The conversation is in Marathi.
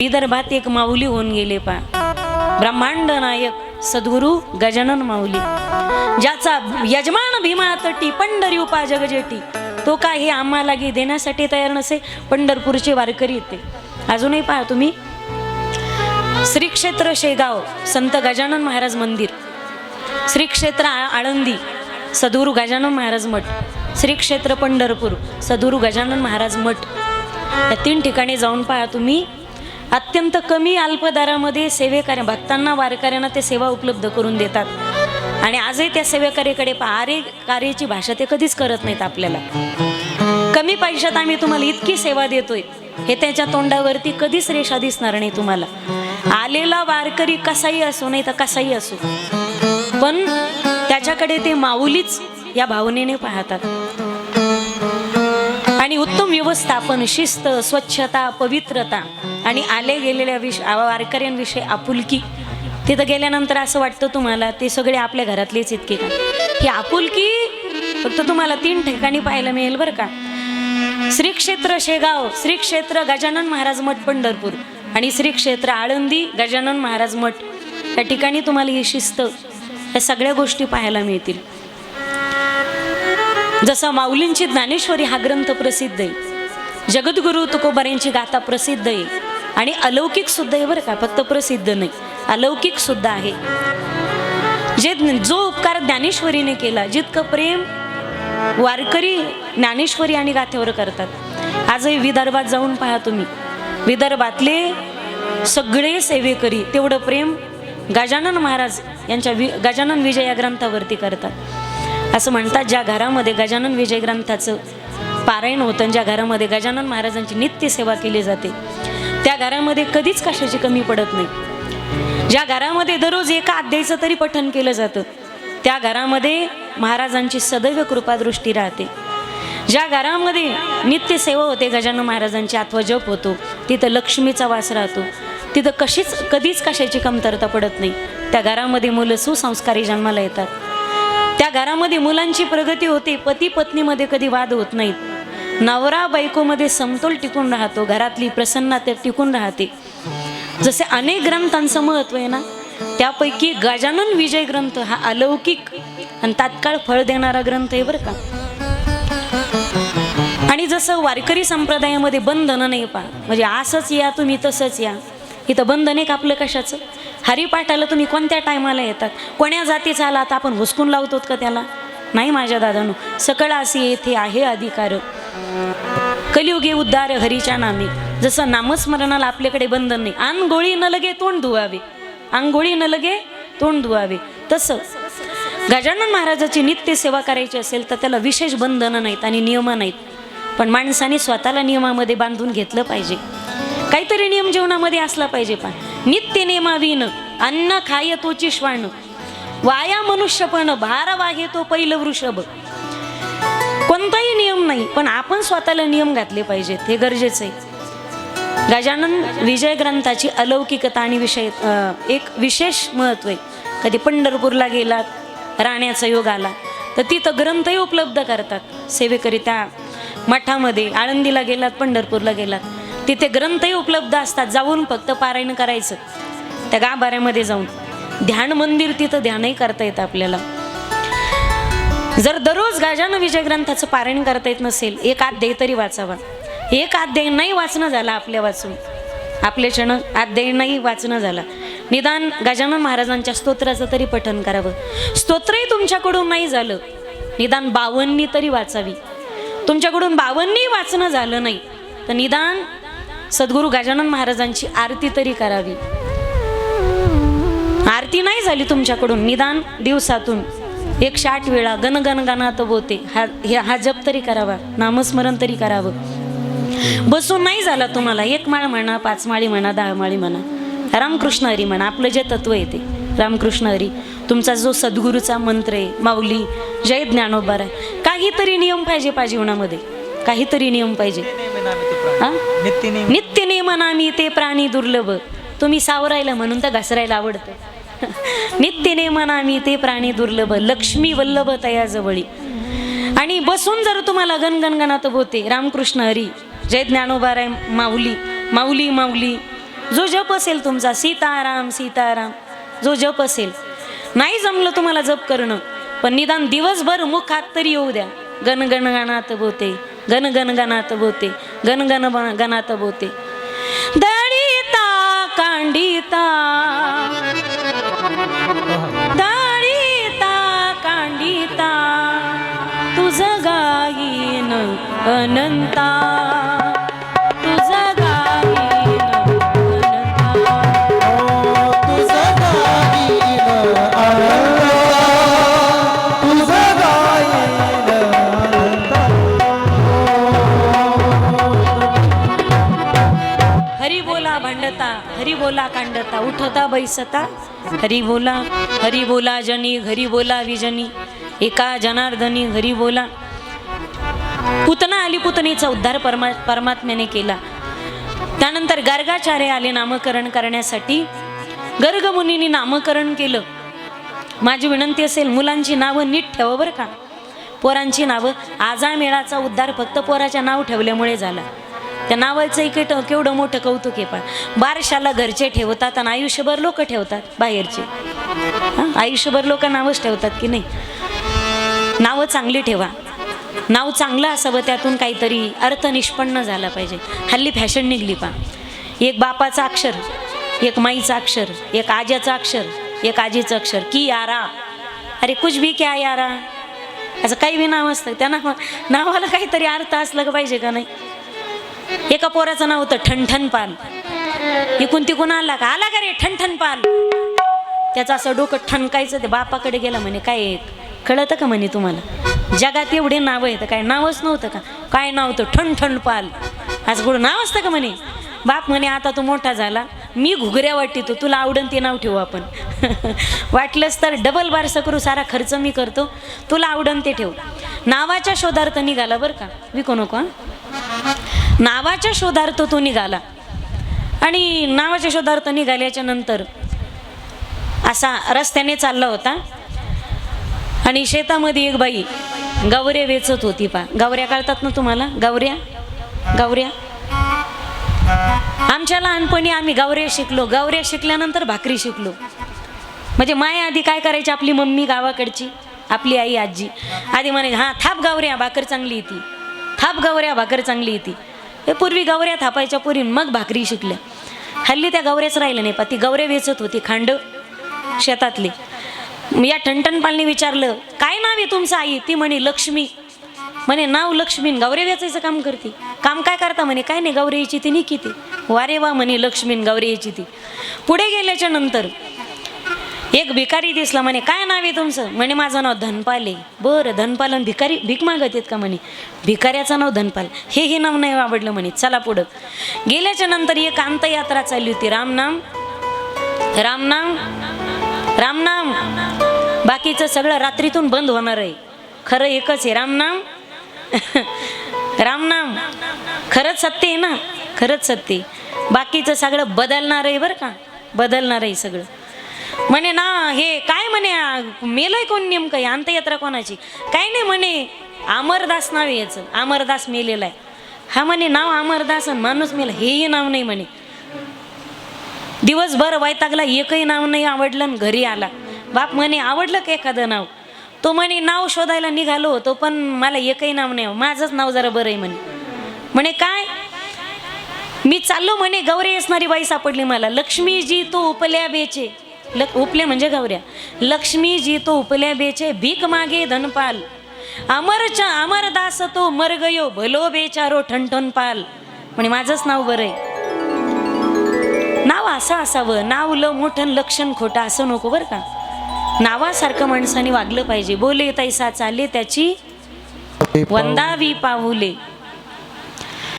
विदर्भात एक माऊली होऊन गेले पा, ब्रह्मांड नायक सद्गुरु गजानन माऊली, ज्याचा यजमान भीमा तटी पंढरी उपा जगजेटी, तो काय हे आम्हाला गी देण्यासाठी तयार नसे. पंढरपूरचे वारकरी येते. अजूनही पहा तुम्ही, श्री क्षेत्र शेगाव संत गजानन महाराज मंदिर, श्री क्षेत्र आळंदी सद्गुरु गजानन महाराज मठ, श्री क्षेत्र पंढरपूर सद्गुरु गजानन महाराज मठ, या 3 ठिकाणी जाऊन पहा तुम्ही. अत्यंत कमी अल्प दरामध्ये सेवेकऱ्या भक्तांना वारकऱ्यांना ते सेवा उपलब्ध करून देतात. आणि आजही त्या सेवेकऱ्याकडे आरे कार्याची भाषा ते कधीच करत नाहीत. आपल्याला कमी पैशात आम्ही तुम्हाला इतकी सेवा देतोय हे त्याच्या तोंडावरती कधीच रेषा दिसणार नाही तुम्हाला. आलेला वारकरी कसाही असो नाही तर कसाही असो, पण त्याच्याकडे ते माऊलीच या भावनेने पाहतात. आणि उत्तम व्यवस्थापन, शिस्त, स्वच्छता, पवित्रता आणि आले गेलेल्या वारकऱ्यांविषयी आपुलकी. तिथं गेल्यानंतर असं वाटतं तुम्हाला ते सगळे आपल्या घरातलेच इतके का. ही आपुलकी फक्त तुम्हाला 3 ठिकाणी पाहायला मिळेल बरं का. श्री क्षेत्र शेगाव, श्री क्षेत्र गजानन महाराज मठ पंढरपूर आणि श्री क्षेत्र आळंदी गजानन महाराज मठ, या ठिकाणी तुम्हाला ही शिस्त, या सगळ्या गोष्टी पाहायला मिळतील. जसा माऊलींची ज्ञानेश्वरी हा ग्रंथ प्रसिद्ध आहे, जगद्गुरु तुकोबारायांची गाथा प्रसिद्ध आहे आणि अलौकिक सुद्धा आहे बरं का. फक्त प्रसिद्ध नाही, अलौकिक सुद्धा आहे. जो उपकार ज्ञानेश्वरीने केला, जितकं प्रेम वारकरी ज्ञानेश्वरी आणि गाथेवर करतात. आजही विदर्भात जाऊन पहा तुम्ही, विदर्भातले सगळे सेवेकरी तेवढं प्रेम गजानन महाराज यांच्या गजानन विजय या ग्रंथावरती करतात. असं म्हणतात, ज्या घरामध्ये गजानन विजय ग्रंथाचं पारायण होतं, ज्या घरामध्ये गजानन महाराजांची नित्य सेवा केली जाते, त्या घरामध्ये कधीच कशाची कमी पडत नाही. ज्या घरामध्ये दररोज एका अध्यायाचं तरी पठण केलं जातं, त्या घरामध्ये महाराजांची सदैव कृपादृष्टी राहते. ज्या घरामध्ये नित्य सेवा होते गजानन महाराजांची अथवा जप होतो, तिथं लक्ष्मीचा वास राहतो. तिथं कधीच कशाची कमतरता पडत नाही. त्या घरामध्ये मुलं सुसंस्कारी जन्माला येतात. त्या घरामध्ये मुलांची प्रगती होते. पती पत्नीमध्ये कधी वाद होत नाहीत. नवरा बायकोमध्ये समतोल टिकून राहतो. घरातली प्रसन्नता टिकून राहते. जसे अनेक ग्रंथांचं महत्व आहे ना, त्यापैकी गजानन विजय ग्रंथ हा अलौकिक आणि तात्काळ फळ देणारा ग्रंथ आहे बरं का. आणि जसं वारकरी संप्रदायामध्ये बंधन नाही पा, म्हणजे असंच या तुम्ही तसंच या, इथं बंधन एक आपलं कशाचं. हरिपाठाला तुम्ही कोणत्या टायमाला येतात, कोण्या जातीचा आलात, आपण हुसकून लावतो का त्याला. नाही माझ्या दादांनो, सकळ असे येथे आहे अधिकार, कलियुगे उद्धार हरीच्या नामे. जसं नामस्मरणाला आपल्याकडे बंधन नाही, अंगोळी न लगे तोंड धुवावे, अंगोळी न लगे तोंड धुवावे, तसं गजानन महाराजाची नित्य सेवा करायची असेल तर त्याला विशेष बंधनं नाहीत आणि नियम नाहीत. पण माणसाने स्वतःला नियमामध्ये बांधून घेतलं पाहिजे. काहीतरी नियम जीवनामध्ये असला पाहिजे. पण नित्य नेमाविन अन्न खाय तोची श्वान, वाया मनुष्यपण भार वाहे तो पहिलं वृषभ. कोणताही नियम नाही, पण आपण स्वतःला नियम घातले पाहिजेत, हे गरजेचं आहे. गजानन विजय ग्रंथाची अलौकिकता आणि एक विशेष महत्व आहे. कधी पंढरपूरला गेलात, राहण्याचा योग आला तर तिथं ग्रंथही उपलब्ध करतात सेवेकरी. त्या मठामध्ये आळंदीला गेलात, पंढरपूरला गेलात, तिथे ग्रंथही उपलब्ध असतात. जाऊन फक्त पारायण करायचं. त्या गाभाऱ्यामध्ये जाऊन ध्यान मंदिर, तिथं ध्यानही करता येतं आपल्याला. जर दररोज गजानन विजय ग्रंथाचं पारायण करता येत नसेल, एक अध्याय तरी वाचावा. एक अध्याय नाही वाचणं झाला आपल्या वाचून, आपल्या क्षण अध्याय नाही वाचणं झाला, निदान गजानन महाराजांच्या स्तोत्राचं तरी पठण करावं. स्तोत्रही तुमच्याकडून नाही झालं, निदान 52 तरी वाचावी. तुमच्याकडून 52 वाचणं झालं नाही तर निदान सद्गुरु गजानन महाराजांची आरती तरी करावी. आरती नाही झाली तुमच्याकडून, निदान दिवसातून 108 वेळा गणगण गणात बोते हा जप तरी करावा, नामस्मरण तरी करावं. बसून नाही झाला तुम्हाला, 1 माळ म्हणा, 5 माळी म्हणा, 10 माळी म्हणा, रामकृष्ण हरी म्हणा. आपलं जे तत्व आहे ते रामकृष्ण हरी, तुमचा जो सद्गुरूचा मंत्र आहे, माऊली जय ज्ञानोबार आहे. काहीतरी नियम पाहिजे जीवनामध्ये, काहीतरी नियम पाहिजे. नित्य नियम नामी ते प्राणी दुर्लभ. तुम्ही सावरायला म्हणून तर घसरायला आवडतं. नित्य नियम नामी ते प्राणी दुर्लभ, लक्ष्मी वल्लभ तया जवळी. आणि बसून जर तुम्हाला गणगणगणात होते रामकृष्ण हरी जय ज्ञानोबाराय माऊली माऊली माऊली जो जप असेल तुमचा सीताराम सीताराम, जो जप असेल, नाही जमलं तुम्हाला जप करणं, पण निदान दिवसभर मुखात तरी येऊ द्या, गण गण गणात बोते, गण गण गणात बोते, गण गण गणात बोते. दळीता कांडिता, दळीता कांडिता, तुझ गाईन अनंता, तुझ गाईन अनंता, तुझ गाईन अनंता, तुझ गाईन अनंता. हरी बोला भांडता, हरी बोला कांडता, उठता बैसता, हरी बोला जनी, हरी बोला विजनी, एका जनार्दनी हरी बोला. पुतना आली, पुतणीचा उद्धार परमात्म्याने केला. त्यानंतर गर्गाचार्य आले नामकरण करण्यासाठी. गर्ग मुनींनी नामकरण केलं. माझी विनंती असेल, मुलांची नावं नीट ठेवा बरं का. पोरांची नावं, आजामेळाचा उद्धार फक्त पोराच्या नाव ठेवल्यामुळे झाला. त्या नावाचं केवढं मोठं कौतुक आहे. पण बारशाला घरचे ठेवतात आणि आयुष्यभर लोक ठेवतात बाहेरचे. आयुष्यभर लोक नावच ठेवतात की नाही. नावं चांगली ठेवा, नाव चांगलं असावं, त्यातून काहीतरी अर्थ निष्पन्न झाला पाहिजे. हल्ली फॅशन निघली पा, एक बापाचं अक्षर, एक माईचं अक्षर, एक आज्याचं अक्षर, एक आजीचं अक्षर, की यारा, अरे कुछ भी क्या यारा, असं काही बी नाव असतं. त्या नावाला काहीतरी अर्थ असलं पाहिजे का नाही. एका पोराचं नाव होतं ठणठण पाल. इकून तिकून आला का रे ठणठण पाल. त्याचं असं डोकं ठणकायचं. ते बापाकडे गेला म्हणे, काय कळतं का म्हणे तुम्हाला, जगात एवढे नाव आहेत, काय नावच नव्हतं का, काय नाव होतं ठणठण पाल, असं कुठं नाव असतं का म्हणे. बाप म्हणे, आता तू मोठा झाला, मी घुगऱ्या वाटतो, तुला आवडन ते नाव ठेवू आपण. वाटलंच तर डबल बारसं करू, सारा खर्च मी करतो, तुला आवडन ते ठेवू. नावाच्या शोधार्थ निघाला बरं का, विकू नको. नावाच्या शोधार्थ तो निघाला. आणि नावाच्या शोधार्थ निघाल्याच्या नंतर असा रस्त्याने चालला होता. आणि शेतामध्ये एक बाई गवऱ्या वेचत होती. पा गवऱ्या कळतात ना तुम्हाला, गवऱ्या, गवऱ्या. आमच्या लहानपणी आम्ही गवऱ्या शिकलो. गवऱ्या शिकल्यानंतर भाकरी शिकलो. म्हणजे माय आधी काय करायची, आपली मम्मी गावाकडची, आपली आई आजी आधी म्हणे, हां थाप गवऱ्या भाकर चांगली येते, थाप गवऱ्या भाकर चांगली येते. हे पूर्वी गवऱ्या थापायच्या पुरी, मग भाकरी शिकल्या. हल्ली त्या गवऱ्याच राहिल्या नाही. पा ती गवऱ्या वेचत होती, खांड शेतातली. या ठणठणपालने विचारलं, काय नाव आहे तुमचं आई. ती म्हणे लक्ष्मी. म्हणे नाव लक्ष्मी, गवरे वेचायचं काम करते. काम काय करता म्हणे, काय नाही गवरे यायची ती निकी ती. वारे वा म्हणे लक्ष्मी, गवरे यायची ती. पुढे गेल्याच्या नंतर एक भिकारी दिसला. म्हणे काय नाव आहे तुमचं. म्हणे माझं नाव धनपाल आहे. बरं धनपाल आणि भिकारी भीक मागत आहेत का म्हणे. भिकाऱ्याचं नाव धनपाल, हे नाव नाही आवडलं म्हणे, चला पुढं. गेल्याच्या नंतर एक अंतयात्रा चालली होती. रामनाम रामनाम रामनाम. बाकीचं सगळं रात्रीतून बंद होणार आहे. खरं एकच आहे, रामनाम रामनाम. खरंच सत्य आहे ना, खरंच सत्य. बाकीचं सगळं बदलणार आहे बरं का, बदलणार आहे सगळं. म्हणे ना हे काय म्हणे, मेलय कोण नेमकं, आहे अंतयात्रा कोणाची. काय नाही म्हणे, अमरदास नाव आहे याचं, अमरदास मेलेला आहे. हा म्हणे नाव अमरदास आणि माणूस मेला, हेही नाव नाही म्हणे. दिवसभर वैतागला, एकही नाव नाही आवडलं. घरी आला. बाप म्हणे आवडलं का एखादं नाव. तो म्हणे नाव शोधायला निघालो होतो, पण मला एकही नाव नाही, माझंच नाव जरा बरं आहे म्हणे. म्हणे काय, मी चाललो म्हणे, गौरी असणारी बाई सापडली मला. लक्ष्मीजी तो उपल्या बेचे, उपले म्हणजे गौऱ्या. लक्ष्मीजी तो उपल्या बेचे, भीक मागे धनपाल. अमरदास तो मर गयो, भलो बेचारो ठणठणपाल. म्हणे माझंच नाव बरं आहे. नाव असं असावं, नाव ल मोठं लक्षण खोटं असं नको बरं का. नावासारखं माणसाने वागलं पाहिजे. बोले तैसा चाले त्याची वंदावी पाऊले.